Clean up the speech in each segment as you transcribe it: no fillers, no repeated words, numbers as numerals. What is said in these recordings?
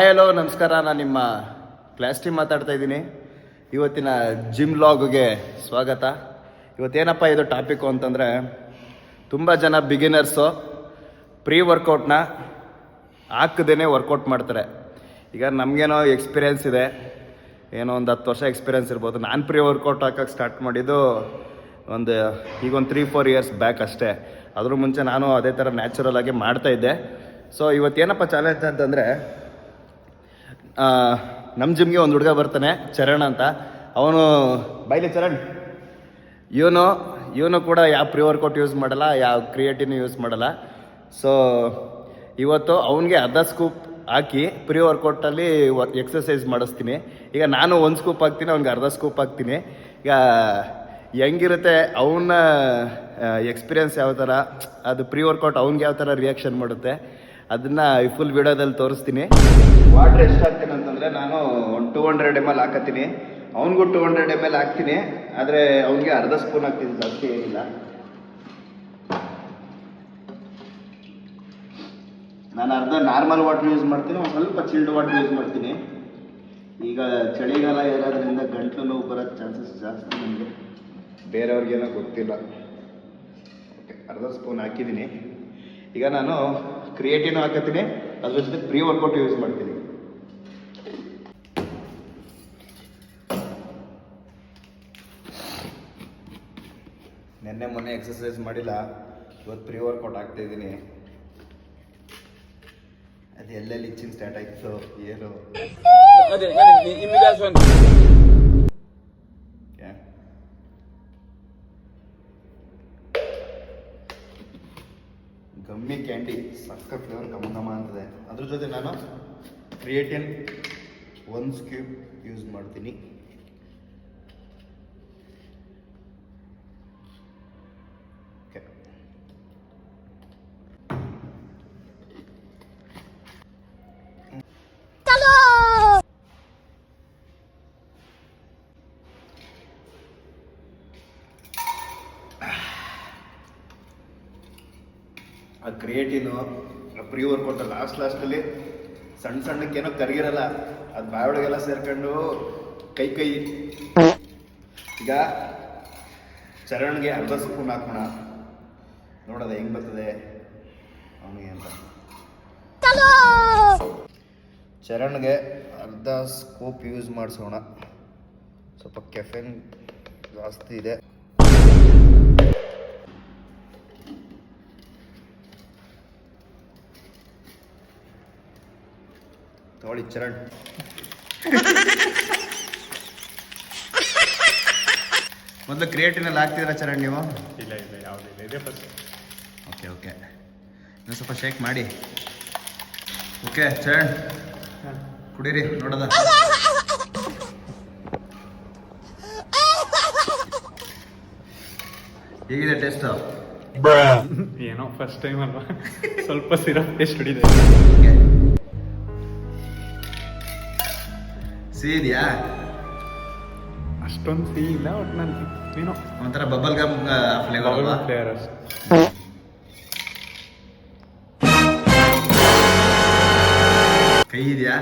Hello ನಮಸ್ಕಾರ, ನಾನು ನಿಮ್ಮ ಕ್ಲಾಸ್ ಟೀಮ್ ಮಾತಾಡ್ತಾ ಇದ್ದೀನಿ. ಇವತ್ತಿನ ಜಿಮ್ ಲಾಗ್ಗೆ ಸ್ವಾಗತ. ಇವತ್ತೇನಪ್ಪ ಇದು ಟಾಪಿಕ್ಕು ಅಂತಂದರೆ, ತುಂಬ ಜನ ಬಿಗಿನರ್ಸು ಪ್ರೀ ವರ್ಕೌಟ್ನ ಹಾಕದೇ ವರ್ಕೌಟ್ ಮಾಡ್ತಾರೆ. ಈಗ ನಮಗೇನೋ ಎಕ್ಸ್ಪೀರಿಯೆನ್ಸ್ ಇದೆ, ಏನೋ ಒಂದು 10 ವರ್ಷ ಎಕ್ಸ್ಪೀರಿಯೆನ್ಸ್ ಇರ್ಬೋದು. ನಾನು ಪ್ರೀ ವರ್ಕೌಟ್ ಹಾಕೋಕ್ಕೆ ಸ್ಟಾರ್ಟ್ ಮಾಡಿದ್ದು ಈಗ ಒಂದು 3-4 ಇಯರ್ಸ್ ಬ್ಯಾಕ್ ಅಷ್ಟೇ. ಅದ್ರ ಮುಂಚೆ ನಾನು ಅದೇ ಥರ ನ್ಯಾಚುರಲ್ ಆಗಿ ಮಾಡ್ತಾಯಿದ್ದೆ. ಸೊ ಇವತ್ತೇನಪ್ಪ ಚಾಲೆಂಜ್ ಅಂತಂದರೆ, ನಮ್ಮ ಜಿಮ್ಗೆ ಒಂದು ಹುಡುಗ ಬರ್ತಾನೆ, ಚರಣ್ ಅಂತ. ಅವನು ಬೈಲಿ ಚರಣ್, ಇವನು ಕೂಡ ಯಾವ ಪ್ರೀ ವರ್ಕೌಟ್ ಯೂಸ್ ಮಾಡಲ್ಲ, ಯಾವ ಕ್ರಿಯೇಟಿನ್ ಯೂಸ್ ಮಾಡಲ್ಲ. ಸೊ ಇವತ್ತು ಅವನಿಗೆ ಅರ್ಧ ಸ್ಕೂಪ್ ಹಾಕಿ ಪ್ರೀ ವರ್ಕೌಟಲ್ಲಿ ಎಕ್ಸಸೈಸ್ ಮಾಡಿಸ್ತೀನಿ. ಈಗ ನಾನು 1 ಸ್ಕೂಪ್ ಹಾಕ್ತೀನಿ, ಅವ್ನಿಗೆ ಅರ್ಧ ಸ್ಕೂಪ್ ಹಾಕ್ತೀನಿ. ಈಗ ಹೆಂಗಿರುತ್ತೆ ಅವನ ಎಕ್ಸ್ಪೀರಿಯೆನ್ಸ್ ಯಾವ ಥರ, ಅದು ಪ್ರೀ ವರ್ಕೌಟ್ ಅವ್ನಿಗೆ ಯಾವ ಥರ ರಿಯಾಕ್ಷನ್ ಮಾಡುತ್ತೆ, ಅದನ್ನು ಫುಲ್ ವಿಡಿಯೋದಲ್ಲಿ ತೋರಿಸ್ತೀನಿ. ವಾಟ್ರ್ ಎಷ್ಟು ಹಾಕ್ತೀನಿ ಅಂತಂದರೆ, ನಾನು ಒಂದು 200 ml ಹಾಕತ್ತೀನಿ, ಅವ್ನಿಗೂ 200 ml ಹಾಕ್ತೀನಿ. ಆದರೆ ಅವ್ನಿಗೆ ಅರ್ಧ ಸ್ಪೂನ್ ಹಾಕ್ತೀನಿ, ಜಾಸ್ತಿ ಏನಿಲ್ಲ. ನಾನು ಅರ್ಧ ನಾರ್ಮಲ್ ವಾಟ್ರ್ ಯೂಸ್ ಮಾಡ್ತೀನಿ, ಒಂದು ಸ್ವಲ್ಪ ಚಿಲ್ಡ್ ವಾಟ್ರ್ ಯೂಸ್ ಮಾಡ್ತೀನಿ. ಈಗ ಚಳಿಗಾಲ ಇರೋದ್ರಿಂದ ಗಂಟಲು ನೋವು ಬರೋಕ್ಕೆ ಚಾನ್ಸಸ್ ಜಾಸ್ತಿ ನನಗೆ, ಬೇರೆಯವ್ರಿಗೇನೋ ಗೊತ್ತಿಲ್ಲ. ಓಕೆ, ಅರ್ಧ ಸ್ಪೂನ್ ಹಾಕಿದ್ದೀನಿ. ಈಗ ನಾನು ಕ್ರಿಯೇಟಿನ್ ಹಾಕತ್ತೀನಿ, ಅದ್ರ ಜೊತೆ ಪ್ರೀ ವರ್ಕೌಟ್ ಯೂಸ್ ಮಾಡ್ತೀನಿ. ನೆನ್ನೆ ಮೊನ್ನೆ ಎಕ್ಸಸೈಸ್ ಮಾಡಿಲ್ಲ, ಇವತ್ತು ಪ್ರೀ ವರ್ಕೌಟ್ ಆಗ್ತಾಯಿದ್ದೀನಿ. ಅದು ಎಲ್ಲೆಲ್ಲಿ ಇಚ್ಚಿಂಗ್ ಸ್ಟಾರ್ಟ್ ಆಯಿತು ಏನು ಗಮ್ಮಿ ಕ್ಯಾಂಡಿ ಸಕ್ಕ ಫ್ಲೇವರ್ ಘಮ ಅಂತದೆ. ಅದ್ರ ಜೊತೆ ನಾನು ಕ್ರಿಯೇಟಿನ್ 1 ಸ್ಕ್ಯೂಬ್ ಯೂಸ್ ಮಾಡ್ತೀನಿ. ಓಕೆ, ಆ ಕ್ರಿಯೇಟಿನು ಪ್ರೀ ವರ್ಕೌಟ್ ಲಾಸ್ಟಲ್ಲಿ ಸಣ್ಣಕ್ಕೇನೋ ಕರಗಿರಲ್ಲ, ಅದು ಬಾಯೊಳಗೆಲ್ಲ ಸೇರ್ಕೊಂಡು ಕೈ ಈಗ ಚರಣ್ಗೆ ಅರ್ಧ ಸ್ಪೂನ್ ಹಾಕೋಣ, ನೋಡೋದು ಹೆಂಗೆ ಬರ್ತದೆ ಅವನಿಗೆ ಅಂತ. ಚರಣ್ಗೆ ಅರ್ಧ ಸ್ಕೂಪ್ ಯೂಸ್ ಮಾಡಿಸೋಣ. ಸ್ವಲ್ಪ ಕೆಫೆನ್ ಜಾಸ್ತಿ ಇದೆ. ನೋಡಿ ಚರಣ್, ಮೊದಲು ಕ್ರಿಯೇಟಿನಲ್ಲಿ ಹಾಕ್ತಿದ್ರ ಚರಣ್ ನೀವು? ಇಲ್ಲ ಯಾವುದಿಲ್ಲ, ಇದೆ ಫಸ್ಟ್. ಓಕೆ, ನೀವು ಸ್ವಲ್ಪ ಶೇಕ್ ಮಾಡಿ. ಓಕೆ ಚರಣ್, ಕುಡೀರಿ ನೋಡೋದ. ಹೇಗಿದೆ ಟೇಸ್ಟ್? ಏನೋ ಫಸ್ಟ್ ಟೈಮ್ ಅಲ್ವಾ, ಸ್ವಲ್ಪ ಸಿರಪ್ ಟೇಸ್ಟ್ ಹಿಡಿದೆ. ಸಿಹಿ ಇದೆಯಾ? ಅಷ್ಟೊಂದು ಸಿಹಿ ಇಲ್ಲ, ಒಟ್ಟಿನಲ್ಲಿ ಏನೋ ಒಂಥರ ಬಬಲ್ ಗಮ್ ಫ್ಲೇವರ್ ಅಷ್ಟೇ. ಕೈ ಇದೆಯಾ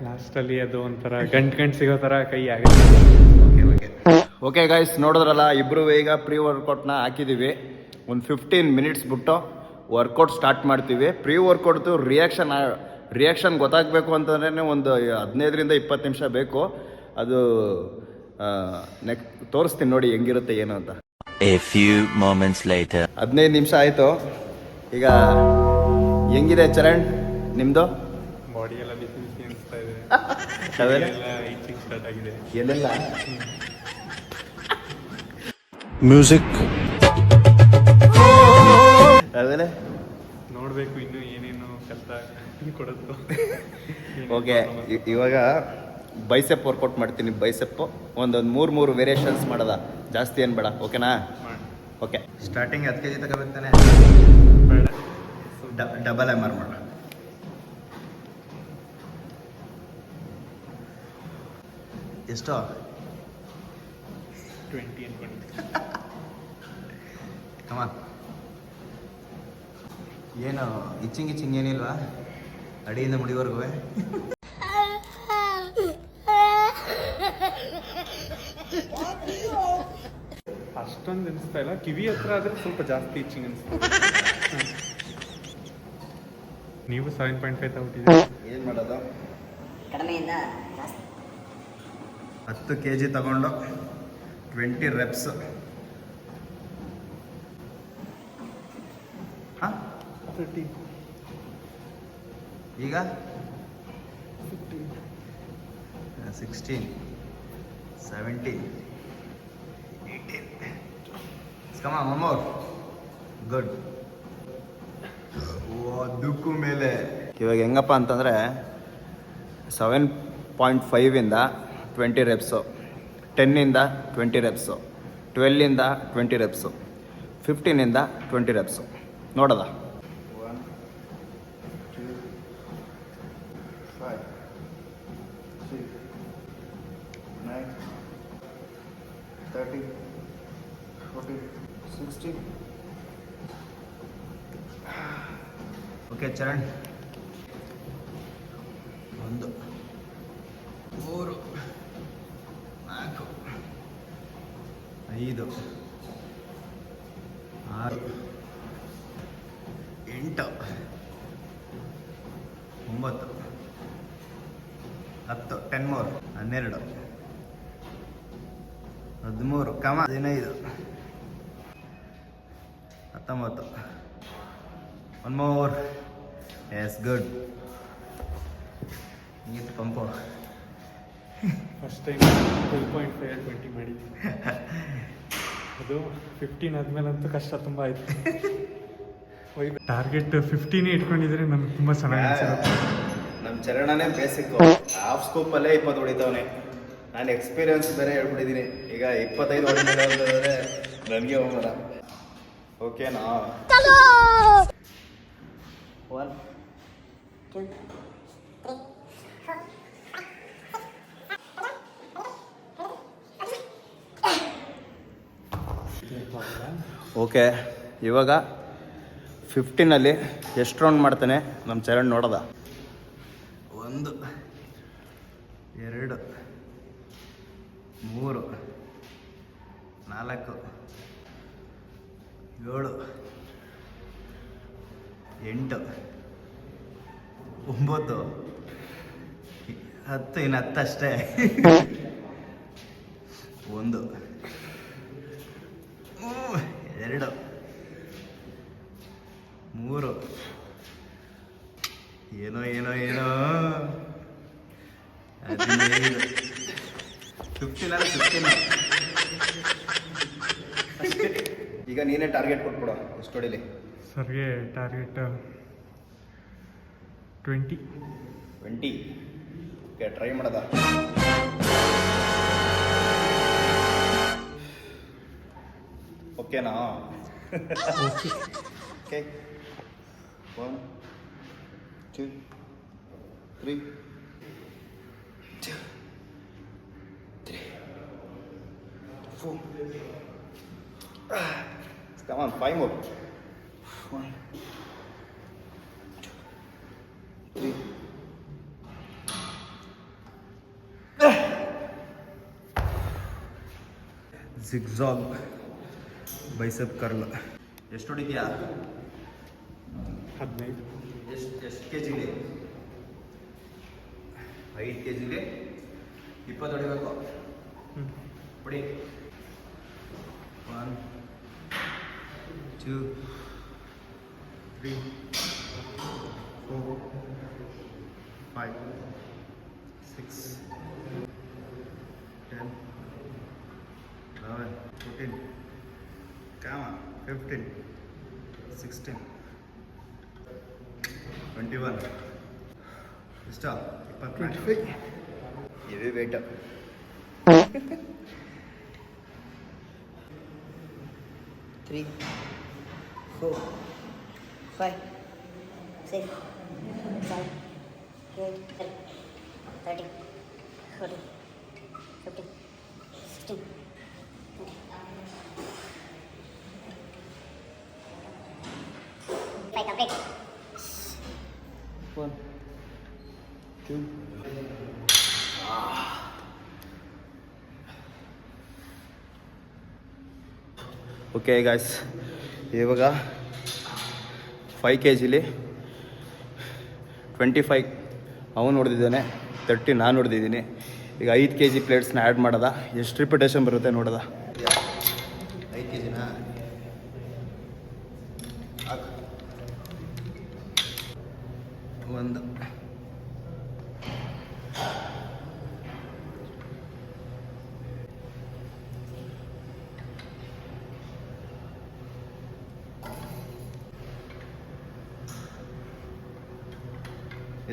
ಲಾಸ್ಟಲ್ಲಿ ಅದು ಒಂಥರ ಗಂಟು ಸಿಗೋ ಥರ ಕೈ ಆಗುತ್ತೆ. ಓಕೆ ಗೈಸ್, ನೋಡಿದ್ರಲ್ಲ, ಇಬ್ಬರು ಈಗ ಪ್ರೀ ವರ್ಕೌಟ್ನ ಹಾಕಿದ್ದೀವಿ. ಒಂದು 15 ಮಿನಿಟ್ಸ್ ಬಿಟ್ಟು ವರ್ಕೌಟ್ ಸ್ಟಾರ್ಟ್ ಮಾಡ್ತೀವಿ. ಪ್ರೀ ವರ್ಕೌಟ್ದು ರಿಯಾಕ್ಷನ್ ಗೊತ್ತಾಗಬೇಕು ಅಂತಂದ್ರೆ ಒಂದು 15-20 ನಿಮಿಷ ಬೇಕು. ಅದು ತೋರಿಸ್ತೀನಿ ನೋಡಿ ಹೆಂಗಿರುತ್ತೆ ಏನು ಅಂತ. A few moments later. 15 ನಿಮಿಷ ಆಯಿತು. ಈಗ ಹೆಂಗಿದೆ ಚರಣ್ ನಿಮ್ಮದು? ಬಾಡಿ ಎಲ್ಲ ಬಿಸಿ ಅನಿಸ್ತಾ ಇದೆ, ಈಚಿಂಗ್ ಸ್ಟಾರ್ಟ್ ಆಗಿದೆ ಎಲ್ಲೆಲ್ಲ. ಮ್ಯೂಸಿಕ್ ಆಮೇಲೆ ನೋಡಬೇಕು ಇನ್ನು ಏನೇನು ಕೆಲಸ ಕೊಡುತ್ತೋ. ಓಕೆ, ಇವಾಗ ಬೈಸೆಪ್ ವರ್ಕೌಟ್ ಮಾಡ್ತೀನಿ. ಬೈಸೆಪ್ಪು ಒಂದು 3 ವೇರಿಯೇಷನ್ಸ್ ಮಾಡೋದ, ಜಾಸ್ತಿ ಏನು ಬೇಡ. ಓಕೆನಾ? ಓಕೆ, ಸ್ಟಾರ್ಟಿಂಗ್ 10 kg ತಗೋಬೇಕು ತಾನೆ? ಬೇಡ, ಡಬಲ್ MR ಮಾಡೋಣ. ಎಷ್ಟು? 20 ಅನ್ಕೊಂಡಿದ್ದೆ. ಕಮಾನ್. ಏನು ಇಚ್ಚಿಂಗ್ ಏನಿಲ್ವಾ? ಅಡಿಯಿಂದ ಮುಡಿವರೆಗೂ ಅಷ್ಟೊಂದು ಅನಿಸ್ತಾ ಇಲ್ಲ, ಕಿವಿ ಹತ್ರ ಆದ್ರೆ ಸ್ವಲ್ಪ ಜಾಸ್ತಿ ಇಚ್ಚಿಂಗ್ ಅನಿಸ್ತಾ. ನೀವು 7.5 ತಗೊಟ್ಟಿದ್ದೀರಿ. ಏನು ಮಾಡೋದು? ಕಡಿಮೆಯಿಂದ ಜಾಸ್ತಿ 10 kg ತಗೊಂಡು 20 reps. ಹಾಂ 30. ಈಗ 16, 17, 18. Come on, one more. Good. ಅದಕ್ಕೂ ಮೇಲೆ ಇವಾಗ ಹೆಂಗಪ್ಪ ಅಂತಂದರೆ 7.5ಇಂದ 20 reps, 10ಇಂದ 20 reps, 12ಇಂದ 20 reps, 15ಇಂದ 20 reps. ನೋಡೋದ 1, 2, 5, 6, 9, 13, 14, 16. ಓಕೆ ಚರಣ್, 1, 3, 4, 5, 6, 8, 9, 10, 10 more, 12, 13, ಕಮ 15, 19. One more. Yes, good. Neat pump. First time 12.5 20 ಮಾಡಿದ್ವಿ. ಅದು 15 ಆದ್ಮೇಲಂತೂ ಕಷ್ಟ ತುಂಬ ಆಯ್ತು. ಟಾರ್ಗೆಟ್ 15 ಇಟ್ಕೊಂಡಿದ್ರೆ ನಮ್ಗೆ ತುಂಬ ಚೆನ್ನಾಗಿ ಅನ್ಸಿರುತ್ತೆ. ನಮ್ಮ ಚರಣನೇ ಬೇಸಿಕ್ಕು, ಹಾಫ್ ಸ್ಕೂಪಲ್ಲೇ 20 ಹೊಡಿತಾವನೆ. ನಾನು ಎಕ್ಸ್ಪೀರಿಯನ್ಸ್ ಬೇರೆ ಹೇಳ್ಬಿಟ್ಟಿದ್ದೀನಿ. ಈಗ 25 ಹೊಡಿದ್ರೆ ನನಗೆ ಹೋಗೋಣ. ಓಕೆನಾ? 1, 2 ಓಕೆ, ಇವಾಗ 15ಅಲ್ಲಿ ಎಷ್ಟು ರೌಂಡ್ ಮಾಡ್ತಾನೆ ನಮ್ಮ ಚರಣ್ ನೋಡೋದ? 1, 2, 3, 4, 7, 8, 9, 10. ಇನ್ನು 10 ಅಷ್ಟೇ. 1, 2, 3, ಏನೋ 15 ಈಗ ನೀನೇ ಟಾರ್ಗೆಟ್ ಕೊಟ್ಬಿಡು, ಎಷ್ಟು ಹೊಡಿಲಿ? ಸರ್ಗೆ ಟಾರ್ಗೆಟ್ 20. ಓಕೆ, ಟ್ರೈ ಮಾಡೋದ? ಓಕೆನಾ? Okay, 1, 2, 3, 4. Come on, 5 more. 1, 2, 3. Zigzag bicep curl. ಎಷ್ಟು ಹೊಡಿತೀಯಾ? 15. ಎಷ್ಟು ಕೆ ಜಿಗೆ? 5 kgಗೆ 20 ಹೊಡಿಬೇಕು. ಹೊಡಿ. 1, 2, 3, 4, 5, 6, 10, 11, 14, come on, 15, 16, 21. ಇಷ್ಟ? 25. Heavy wait. 3, 4, 5, 6, 7, 8, 13, 14, 15, 16, 5 complete. 1, okay guys, ಇವಾಗ 5 kg 25 ಅವನು ಹೊಡೆದಿದ್ದಾನೆ, 30 ನಾನು ಹೊಡೆದಿದ್ದೀನಿ. ಈಗ 5 kg ಪ್ಲೇಟ್ಸ್ನ ಆ್ಯಡ್ ಮಾಡೋದ, ಎಷ್ಟು ರಿಪಿಟೇಷನ್ ಬರುತ್ತೆ ನೋಡೋದ. 5 kgನ ಒಂದು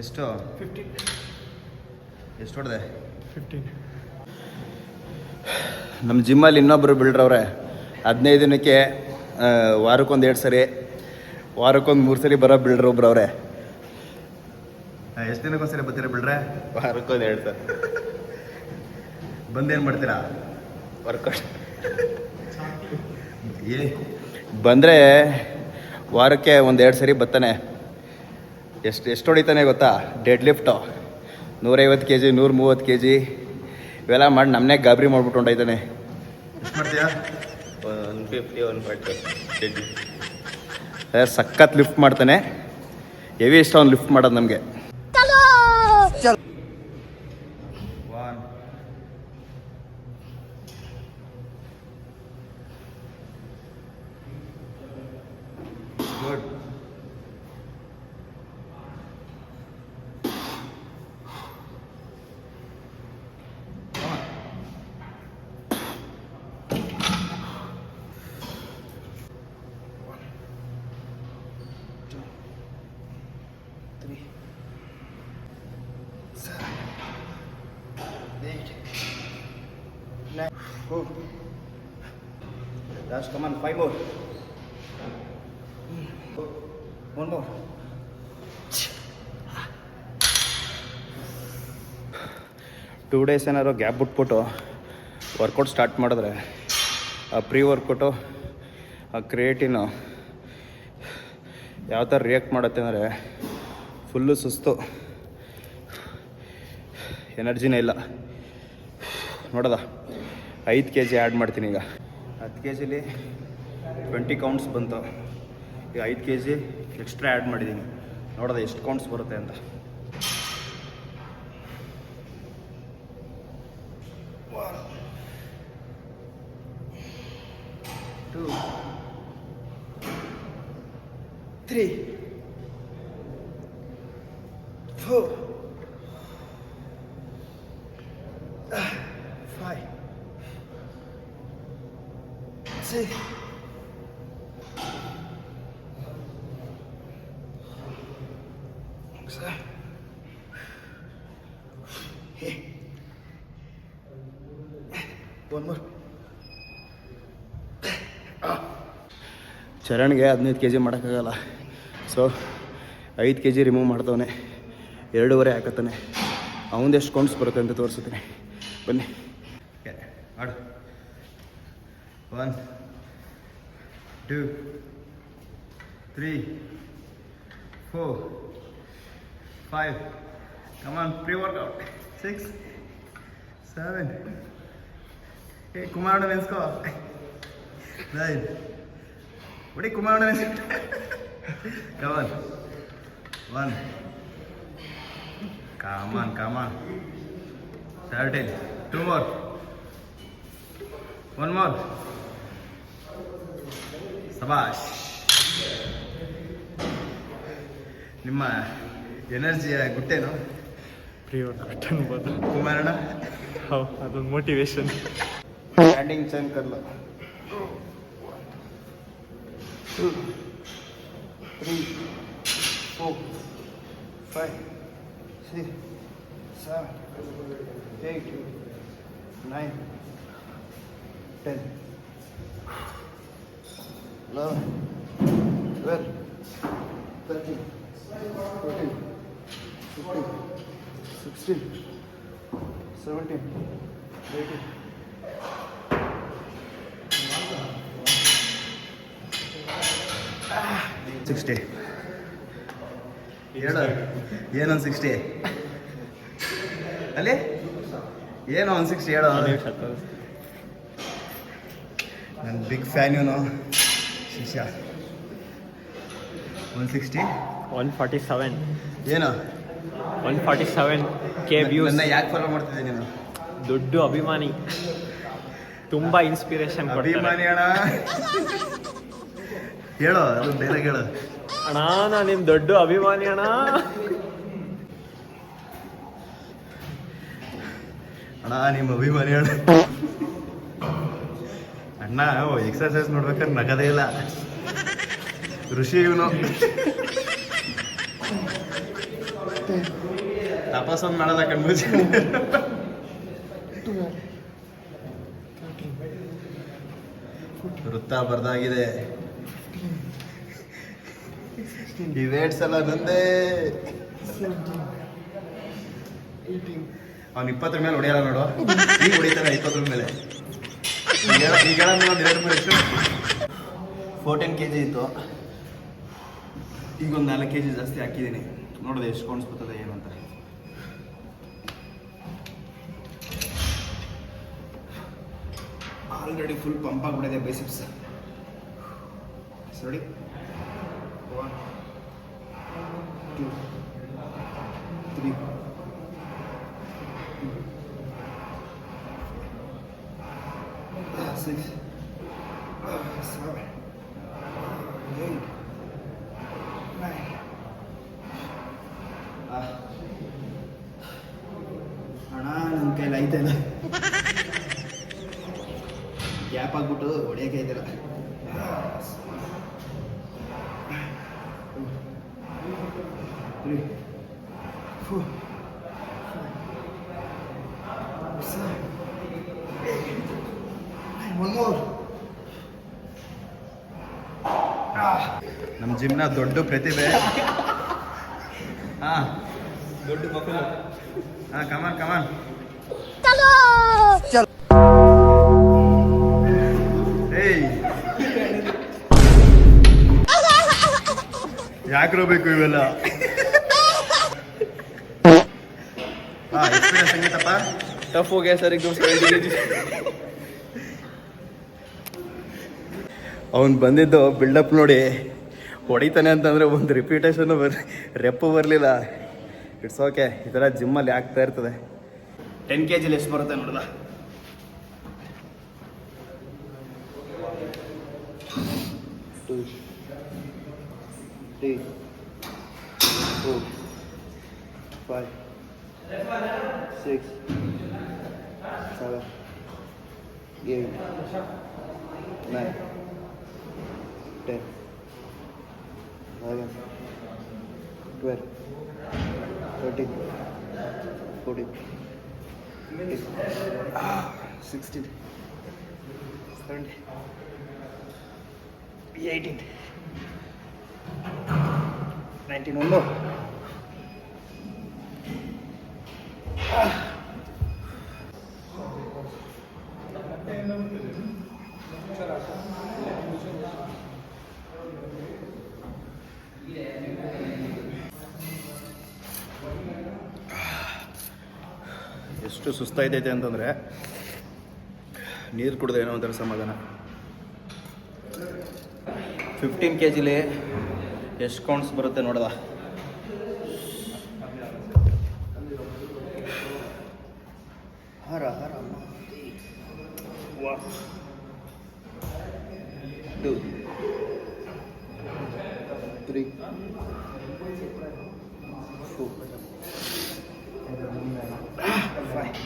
ಎಷ್ಟು 15. ಎಷ್ಟು ಹೊಡೆದೆ? 15. ನಮ್ಮ ಜಿಮ್ಮಲ್ಲಿ ಇನ್ನೊಬ್ಬರು ಬಿಲ್ಡ್ರವ್ರೆ, 15 ದಿನಕ್ಕೆ ವಾರಕ್ಕೊಂದು 2 ಸರಿ, ವಾರಕ್ಕೊಂದು 3 ಸರಿ ಬರೋ ಬಿಲ್ಡ್ರ್ ಒಬ್ರವ್ರೆ. ಎಷ್ಟು ದಿನಕ್ಕೊಂದ್ಸರಿ ಬರ್ತೀರಾ ಬಿಲ್ಡ್ರೆ? ವಾರಕ್ಕೊಂದು 2 ಸಲ ಬಂದೇನು ಮಾಡ್ತೀರಾ? ವರ್ಕೌಟ್ ಬಂದರೆ ವಾರಕ್ಕೆ ಒಂದು 2 ಸರಿ ಬರ್ತಾನೆ. ಎಷ್ಟು ಹೊಡಿತಾನೆ ಗೊತ್ತಾ? ಡೆಡ್ ಲಿಫ್ಟು 150 kg, 130 kg ಇವೆಲ್ಲ ಮಾಡಿ ನಮ್ಮನೆ ಗಾಬರಿ ಮಾಡ್ಬಿಟ್ಟು ಹೊಂಟೈತಾನೆ. ಎಷ್ಟು ಮಾಡ್ತೀಯಾ? 150, 140. ಸಖತ್ ಲಿಫ್ಟ್ ಮಾಡ್ತಾನೆ. ಹೆವಿ ಇಷ್ಟ ಅವ್ನು ಲಿಫ್ಟ್ ಮಾಡೋದು ನಮಗೆ. Good. Last, come on, 5 more. One more. 2 days ಏನಾದ್ರು ಗ್ಯಾಪ್ ಬಿಟ್ಬಿಟ್ಟು ವರ್ಕೌಟ್ ಸ್ಟಾರ್ಟ್ ಮಾಡಿದ್ರೆ ಆ ಪ್ರೀ ವರ್ಕೌಟು, ಆ ಕ್ರಿಯೇಟಿನು ಯಾವ ಥರ ರಿಯಾಕ್ಟ್ ಮಾಡುತ್ತೆ ಅಂದರೆ ಫುಲ್ಲು ಸುಸ್ತು, ಎನರ್ಜಿನೇ ಇಲ್ಲ. ನೋಡೋದ 5 kg ಆ್ಯಡ್ ಮಾಡ್ತೀನಿ. ಈಗ 10 kgಲಿ 20 ಕೌಂಟ್ಸ್ ಬಂತು. ಈಗ 5 kg ಎಕ್ಸ್ಟ್ರಾ ಆ್ಯಡ್ ಮಾಡಿದ್ದೀನಿ. ನೋಡೋದ ಎಷ್ಟು ಕೌಂಟ್ಸ್ ಬರುತ್ತೆ ಅಂತ. 1 2 3 4 5 6 7 8 1 more. ಚರಣ್ಗೆ 15 kg ಮಾಡೋಕ್ಕಾಗಲ್ಲ. ಸೊ 5 kg ರಿಮೂವ್ ಮಾಡ್ತವನೆ, 2.5 ಹಾಕತ್ತಾನೆ. ಅವನದು ಎಷ್ಟು ಕೌಂಟ್ಸ್ ಬರುತ್ತೆ ಅಂತ ತೋರಿಸ್ತೀನಿ, ಬನ್ನಿ. ಆಡು. 1 2 3 4 5 come on, pre-workout 6 7 8 ಕುಮಾರಣ್ಣ ನೆನೆಸ್ಕೋ. 9 ಹೊಡಿ ಕುಮಾರಣ್ಣ ನೆನೆಸ್ಕೊ. come on 1 come on 13 2 more 1 more. ಸಬಾಷ್. ನಿಮ್ಮ ಎನರ್ಜಿಯ ಗುಟ್ಟೇನು? ಪ್ರೀ ವರ್ಕೌಟ್ ಅನ್ಬೋದು ಕುಮಾರಣ್ಣ. ಅದೊಂದು ಮೋಟಿವೇಶನ್. Standing chain ಕರ್ಲ. 2 3 4 5 6 7 8 9 10 11 12 13 14 15 16 17 18 60. ಏನೊಂದು 60 ಅಲ್ಲಿ ಏನು 160 ಹೇಳೋ. ನನ್ನ ಬಿಗ್ ಫ್ಯಾನ್ ಇವನು ಶಿಷ್ಯ. 160 147 ಏನು 147K ವ್ಯೂಸ್. ನನ್ನ ಯಾಕೆ ಫಾಲೋ ಮಾಡ್ತಿದ್ದೆ ನೀನು? ದೊಡ್ಡ ಅಭಿಮಾನಿ, ತುಂಬಾ ಇನ್ಸ್ಪಿರೇಷನ್ ಅಭಿಮಾನಿ ಅಣ್ಣ. ಹೇಳೋ, ಅದು ಬೇರೆ ಹೇಳು. ಅಣ್ಣ ನಾನು ನಿಮ್ ದೊಡ್ಡ ಅಭಿಮಾನಿ ಅಣ್ಣ. ಅಣ್ಣ ನಿಮ್ಮ ಅಭಿಮಾನಿ ಅಣ್ಣ. ಅಣ್ಣ ಎಕ್ಸರ್ಸೈಸ್ ನೋಡ್ಬೇಕಾದ್ರೆ ನಗದೇ ಇಲ್ಲ. ಋಷಿ ಇವನು ತಪಾಸೊಂದು ಮಾಡಲ್ಲ ಕಣ್ಮುಚ್ಚಿ. ವೃತ್ತ ಬರ್ದಾಗಿದೆ. ಈ ವೇಟ್ಸ್ ಎಲ್ಲ ನಂದೇ. ಅವ್ನು 20 ಮೇಲೆ ಹೊಡೆಯಲ್ಲ ನೋಡು. ಈಗ ಹೊಡಿತಾನೆ 20 ಮೇಲೆ. ಈಗ 2 ಮೇಲೆ 14 kg ಇತ್ತು. ಈಗ ಒಂದು 4 kg ಜಾಸ್ತಿ ಹಾಕಿದ್ದೀನಿ. ನೋಡಿದೆ ಎಷ್ಟು ಕೌಂಟ್ಸ್ ಬರ್ತದೆ ಏನು ಅಂತ. ಆಲ್ರೆಡಿ ಫುಲ್ ಪಂಪ್ ಆಗಿಬಿಟ್ಟಿದೆ ಬೈಸಿಪ್ಸ್. ಸರಿ 1 2 3 6 7 8 9. ಅಣ್ಣ ನನ್ನ ಕೈಲಿ ಆಯ್ತಲ್ಲ. ಗ್ಯಾಪ್ ಆಗ್ಬಿಟ್ಟು ಹೊಡಿಯೋಕೆ ಆಯ್ತಲ್ಲ. 3 4 1 more. ನಮ್ಮ ಜಿಮ್ನ ದೊಡ್ಡ ಪ್ರತಿಭೆ. ಹಾಂ ದೊಡ್ಡ ಮಕ್ಕಳು. ಹಾಂ ಕಮಾನ್ ಏಯ್ ಯಾಕ್ರೋ ಬೇಕು ಇವೆಲ್ಲ? ಹಾಂ ಎಕ್ಸ್ಪೀರಿಯನ್ಸ್ ಹೆಂಗಿತ್ತಪ್ಪ? ಟಫ್ ಹೋಗ್ಯ ಸರ್ ಈಗ 70 kg. ಅವ್ನು ಬಂದಿದ್ದು ಬಿಲ್ಡಪ್ ನೋಡಿ ಹೊಡಿತಾನೆ ಅಂತಂದರೆ ಒಂದು ರಿಪೀಟೇಷನ್ನು ರೆಪ್ಪು ಬರಲಿಲ್ಲ. It's okay. ಈ ಥರ ಜಿಮ್ಮಲ್ಲಿ ಆಗ್ತಾ ಇರ್ತದೆ. 10 kg ಎಷ್ಟು ಬರುತ್ತೆ ನೋಡಲ್ಲ. ಟೂ 3 4 5 6 7 8 9 10 11 12 13 14 15 16 17 18 19. One more. ಎಷ್ಟು ಸುಸ್ತಾಯ್ತೈತೆ ಅಂತಂದರೆ ನೀರು ಕುಡಿದ್ರೆ ಏನೋ ಒಂಥರ ಸಮಾಧಾನ. 15 kg ಎಷ್ಟು ಕೌಂಟ್ಸ್ ಬರುತ್ತೆ ನೋಡದ. ಹರ ಹರ 2 3 4 5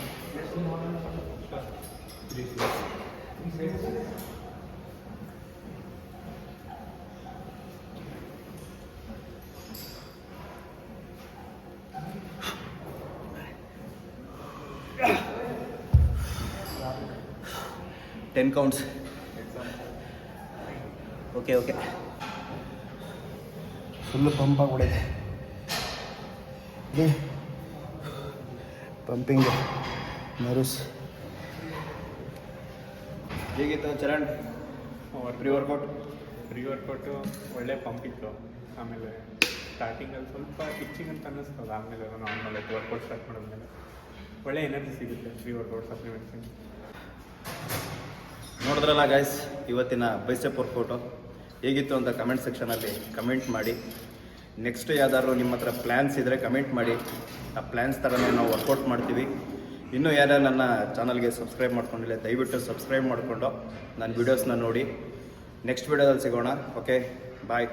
10 counts. ಓಕೆ ಫುಲ್ಲು ಪಂಪ್ ಆಗಿಬಿಡಿದೆ. ಪಂಪಿಂಗ್ ನರ್ವ್ಸ್ ಹೇಗಿತ್ತು ಚರಣ್? ಪ್ರೀ ವರ್ಕೌಟು ಒಳ್ಳೆ ಪಂಪ್ ಇತ್ತು. ಆಮೇಲೆ ಸ್ಟಾರ್ಟಿಂಗಲ್ಲಿ ಸ್ವಲ್ಪ ಕಿಚ್ಚಿಂಗ್ ಅಂತ ಅನ್ನಿಸ್ತದೆ. ಆಮೇಲೆ ನಾರ್ಮಲ್ ಆಯ್ತು ವರ್ಕೌಟ್ ಸ್ಟಾರ್ಟ್ ಮಾಡಿದ್ಮೇಲೆ. ಒಳ್ಳೆ ಎನರ್ಜಿ ಸಿಗುತ್ತೆ ಪ್ರೀ ವರ್ಕೌಟ್ ಸಪ್ಲಿಮೆಂಟ್ಸ್. ನೋಡಿದ್ರಲ್ಲ ಗೈಸ್ ಇವತ್ತಿನ ಬೈಸೆಪ್ ವರ್ಕೌಟು ಹೇಗಿತ್ತು ಅಂತ ಕಮೆಂಟ್ ಸೆಕ್ಷನಲ್ಲಿ ಕಮೆಂಟ್ ಮಾಡಿ. ನೆಕ್ಸ್ಟ್ ಯಾವ್ದಾದ್ರು ನಿಮ್ಮ ಹತ್ರ ಪ್ಲ್ಯಾನ್ಸ್ ಇದ್ದರೆ ಕಮೆಂಟ್ ಮಾಡಿ, ಆ ಪ್ಲ್ಯಾನ್ಸ್ ಥರನೇ ನಾವು ವರ್ಕೌಟ್ ಮಾಡ್ತೀವಿ. ಇನ್ನೂ ಯಾರು ನನ್ನ ಚಾನಲ್ಗೆ ಸಬ್ಸ್ಕ್ರೈಬ್ ಮಾಡ್ಕೊಂಡಿಲ್ಲ ದಯವಿಟ್ಟು ಸಬ್ಸ್ಕ್ರೈಬ್ ಮಾಡಿಕೊಂಡು ನನ್ನ ವೀಡಿಯೋಸ್ನ ನೋಡಿ. ನೆಕ್ಸ್ಟ್ ವೀಡಿಯೋದಲ್ಲಿ ಸಿಗೋಣ. ಓಕೆ ಬಾಯ್.